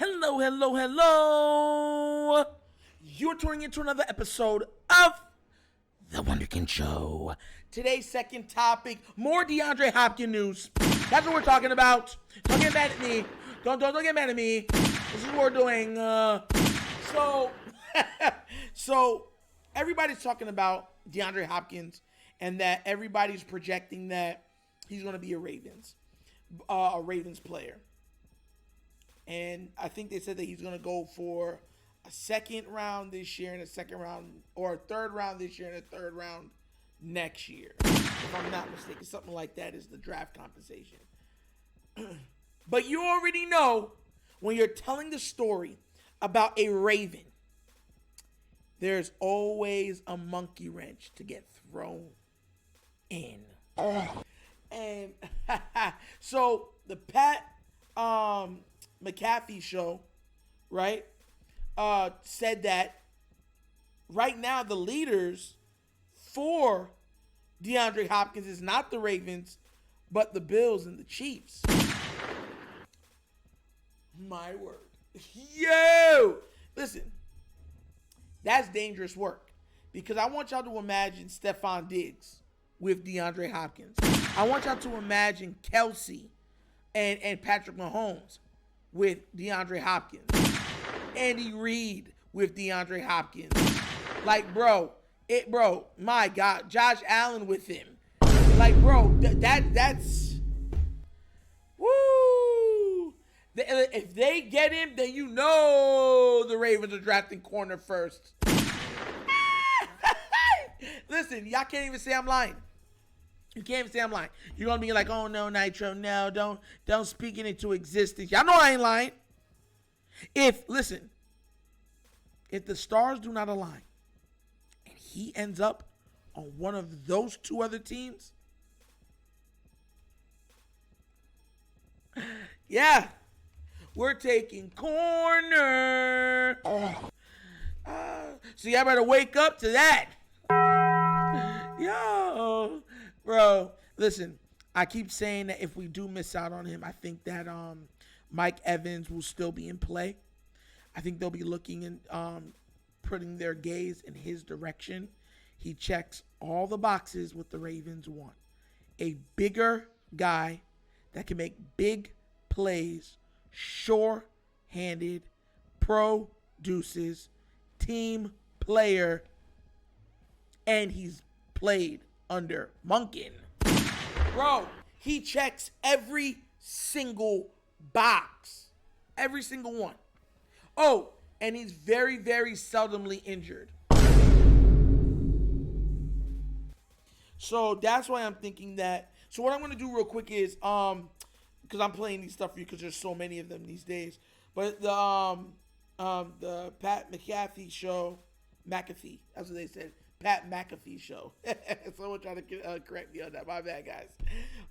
Hello, hello, hello. You're tuning into another episode of The Wunderkind Show. Today's second topic, more DeAndre Hopkins news. That's what we're talking about. Don't get mad at me. Don't get mad at me. This is what we're doing. So everybody's talking about DeAndre Hopkins and that everybody's projecting that he's going to be a Ravens player. And I think they said that he's going to go for a second round this year and a second round, or a third round this year and a third round next year. If I'm not mistaken, something like that is the draft compensation. But you already know when you're telling the story about a Raven, there's always a monkey wrench to get thrown in. And so the Pat McAfee show, right, said that right now the leaders for DeAndre Hopkins is not the Ravens, but the Bills and the Chiefs. My word. Yo! Listen, that's dangerous work, because I want y'all to imagine Stephon Diggs with DeAndre Hopkins. I want y'all to imagine Kelsey and Patrick Mahomes with DeAndre Hopkins. Andy Reid with DeAndre Hopkins. Like, bro, my God, Josh Allen with him. Like, bro, that's woo. If they get him, then you know the Ravens are drafting corner first. Listen, y'all can't even say I'm lying. You can't even say I'm lying. You're going to be like, oh, no, Nitro, no, don't speak it into existence. Y'all know I ain't lying. If the stars do not align and he ends up on one of those two other teams, yeah, we're taking corner. So y'all better wake up to that. Yo, bro, listen, I keep saying that if we do miss out on him, I think that Mike Evans will still be in play. I think they'll be looking and putting their gaze in his direction. He checks all the boxes what the Ravens want. A bigger guy that can make big plays, sure-handed, produces, team player, and he's played under Monken. Bro, he checks every single box. Every single one. Oh, and he's very, very seldomly injured. So that's why I'm thinking that. So what I'm going to do real quick is, because I'm playing these stuff for you because there's so many of them these days. But the Pat McAfee show, McAfee, that's what they said. Pat McAfee show. Someone trying to correct me on that. My bad, guys.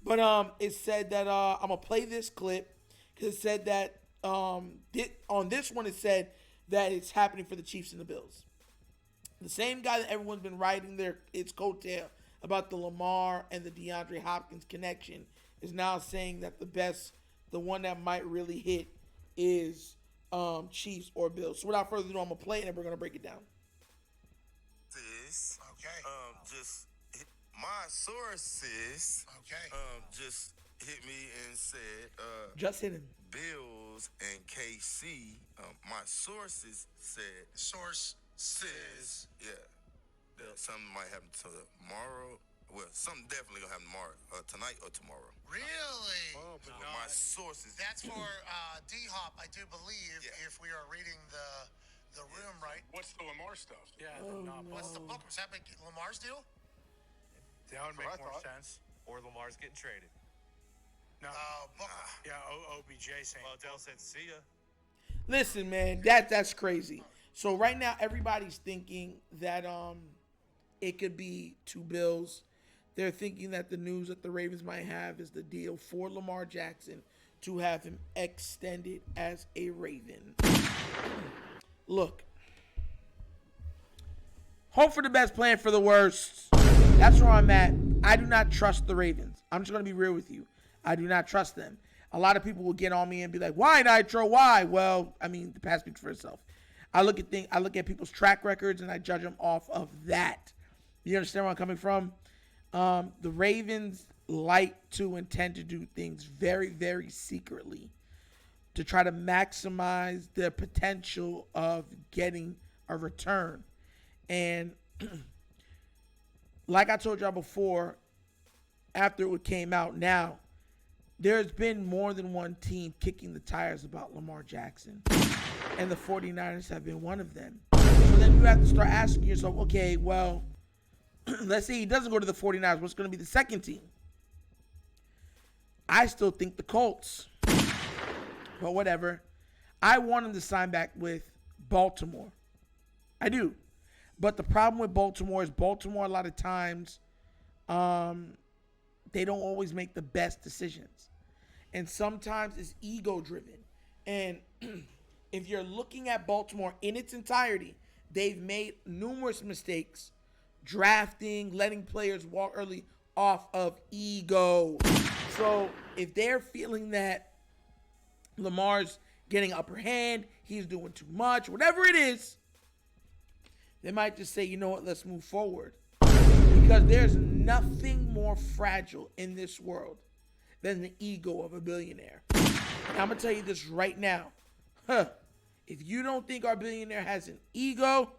But it said that I'm going to play this clip because it said that on this one it said that it's happening for the Chiefs and the Bills. The same guy that everyone's been riding its coattail about the Lamar and the DeAndre Hopkins connection is now saying that the one that might really hit is Chiefs or Bills. So without further ado, I'm going to play it and we're going to break it down. Just my sources. Just hit me and said. Just hit him. Bills and KC. My sources said. Sources. Yeah. Something might happen tomorrow. Well, something definitely gonna happen tomorrow, tonight or tomorrow. Really? Oh, but no, my sources. That's for D-Hop, I do believe, if we are reading the room right. What's the Lamar stuff? Yeah. What's the book? Was that Lamar's deal? That would make more sense. Or Lamar's getting traded. No. Booker. Yeah, OBJ saying. Well, Dell said, see ya. Listen, man, that's crazy. So right now, everybody's thinking that it could be two Bills. They're thinking that the news that the Ravens might have is the deal for Lamar Jackson to have him extended as a Raven. Look, hope for the best, plan for the worst. That's where I'm at. I do not trust the Ravens. I'm just going to be real with you. I do not trust them. A lot of people will get on me and be like, "Why Nitro? Why?" Well, I mean, the past speaks for itself. I look at people's track records and I judge them off of that. You understand where I'm coming from? The Ravens like to and tend to do things very, very secretly to try to maximize the potential of getting a return. And like I told y'all before, after it came out now, there's been more than one team kicking the tires about Lamar Jackson. And the 49ers have been one of them. So then you have to start asking yourself, okay, well, let's say he doesn't go to the 49ers. What's going to be the second team? I still think the Colts. But whatever. I want him to sign back with Baltimore. I do. But the problem with Baltimore is Baltimore, a lot of times, they don't always make the best decisions. And sometimes it's ego-driven. And if you're looking at Baltimore in its entirety, they've made numerous mistakes drafting, letting players walk early off of ego. So if they're feeling that Lamar's getting upper hand, he's doing too much, whatever it is, they might just say, you know what, let's move forward. Because there's nothing more fragile in this world than the ego of a billionaire. And I'm going to tell you this right now. If you don't think our billionaire has an ego,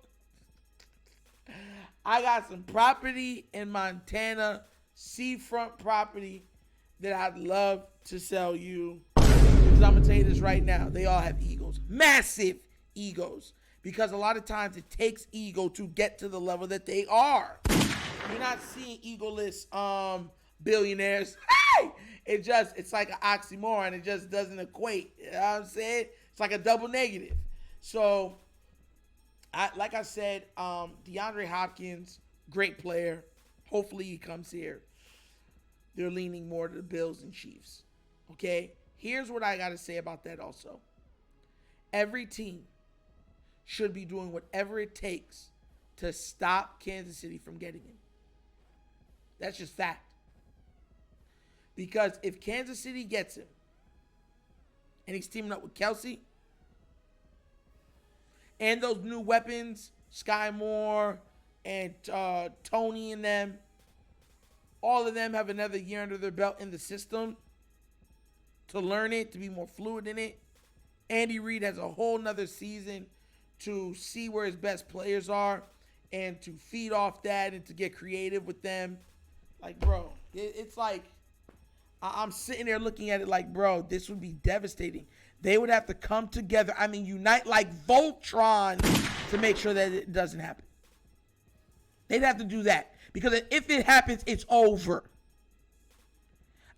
I got some property in Montana, seafront property, that I'd love to sell you. Because I'm going to tell you this right now. They all have egos. Massive egos. Because a lot of times it takes ego to get to the level that they are. You're not seeing egoless billionaires. Hey! It's like an oxymoron. It just doesn't equate. You know what I'm saying? It's like a double negative. So, like I said, DeAndre Hopkins, great player. Hopefully he comes here. They're leaning more to the Bills and Chiefs. Okay? Here's what I got to say about that also. Every team should be doing whatever it takes to stop Kansas City from getting him. That's just fact. Because if Kansas City gets him, and he's teaming up with Kelsey, and those new weapons, Sky Moore and Tony and them, all of them have another year under their belt in the system to learn it, to be more fluid in it. Andy Reid has a whole nother season to see where his best players are and to feed off that and to get creative with them. Like, bro, it's like, I'm sitting there looking at it like, bro, this would be devastating. They would have to come together, unite like Voltron to make sure that it doesn't happen. They'd have to do that. Because if it happens, it's over.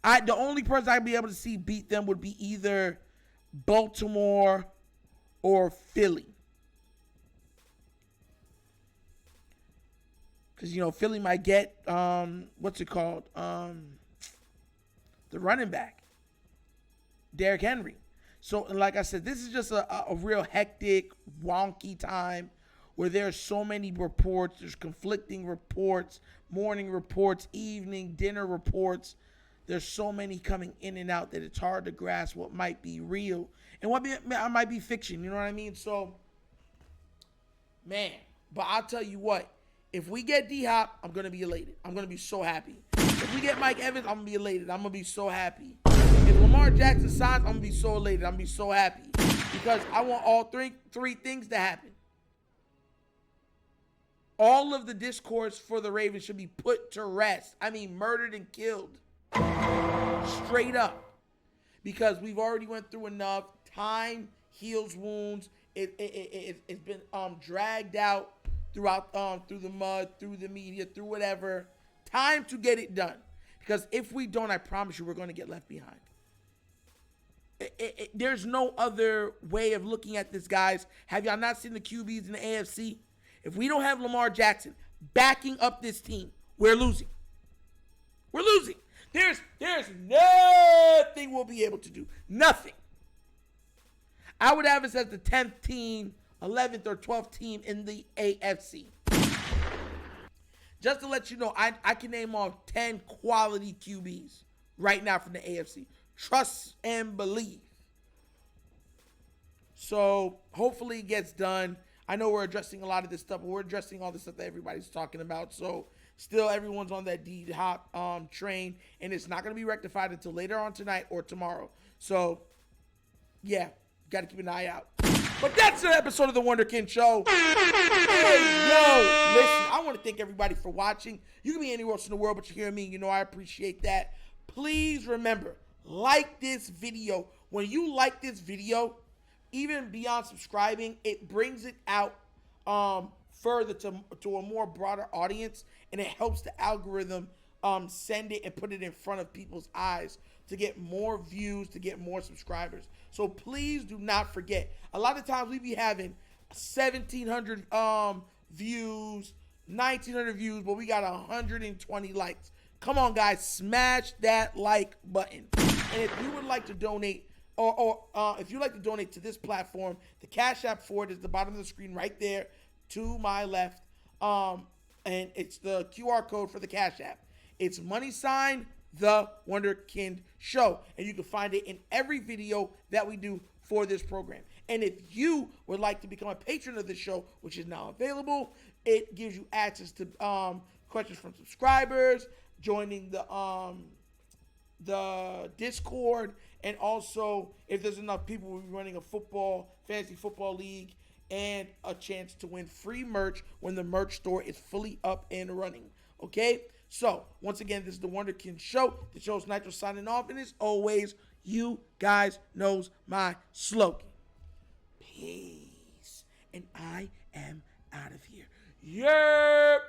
The only person I'd be able to see beat them would be either Baltimore or Philly. Because, Philly might get, the running back, Derrick Henry. So, like I said, this is just a real hectic, wonky time where there's so many reports. There's conflicting reports, morning reports, evening, dinner reports. There's so many coming in and out that it's hard to grasp what might be real and what might be fiction. You know what I mean? So, man, but I'll tell you what. If we get D-Hop, I'm going to be elated. I'm going to be so happy. If we get Mike Evans, I'm going to be elated. I'm going to be so happy. If Lamar Jackson signs, I'm going to be so elated. I'm going to be so happy. Because I want all three things to happen. All of the discourse for the Ravens should be put to rest. Murdered and killed. Straight up. Because we've already went through enough. Time heals wounds. It's been dragged out through the mud, through the media, through whatever. Time to get it done. Because if we don't, I promise you, we're going to get left behind. There's no other way of looking at this, guys. Have y'all not seen the QBs in the AFC? If we don't have Lamar Jackson backing up this team, we're losing. We're losing. There's nothing we'll be able to do. Nothing. I would have us as the 10th team, 11th or 12th team in the AFC. Just to let you know, I can name off 10 quality QBs right now from the AFC. Trust and believe. So hopefully it gets done. I know we're addressing a lot of this stuff, but we're addressing all the stuff that everybody's talking about. So still everyone's on that D-Hop train, and it's not going to be rectified until later on tonight or tomorrow. So, yeah, got to keep an eye out. But that's an episode of The Wunderkind Show. Hey, yo, listen, I want to thank everybody for watching. You can be anywhere else in the world, but you're hearing me. You know I appreciate that. Please remember, like this video. When you like this video, even beyond subscribing, it brings it out further to a more broader audience, and it helps the algorithm send it and put it in front of people's eyes to get more views, to get more subscribers. So please do not forget. A lot of times we be having 1,700 views, 1,900 views, but we got 120 likes. Come on, guys, smash that like button. And if you would like to donate, or if you'd like to donate to this platform, the Cash App for it is the bottom of the screen right there to my left. And it's the QR code for the Cash App. It's $ The Wunderkind Show. And you can find it in every video that we do for this program. And if you would like to become a patron of the show, which is now available, it gives you access to questions from subscribers, joining the Discord, and also if there's enough people, we'll be running a fantasy football league, and a chance to win free merch when the merch store is fully up and running. Okay? So, once again, this is The Wunderkind Show. The show's Nitro signing off, and as always, you guys knows my slogan. Peace. And I am out of here. Yerp!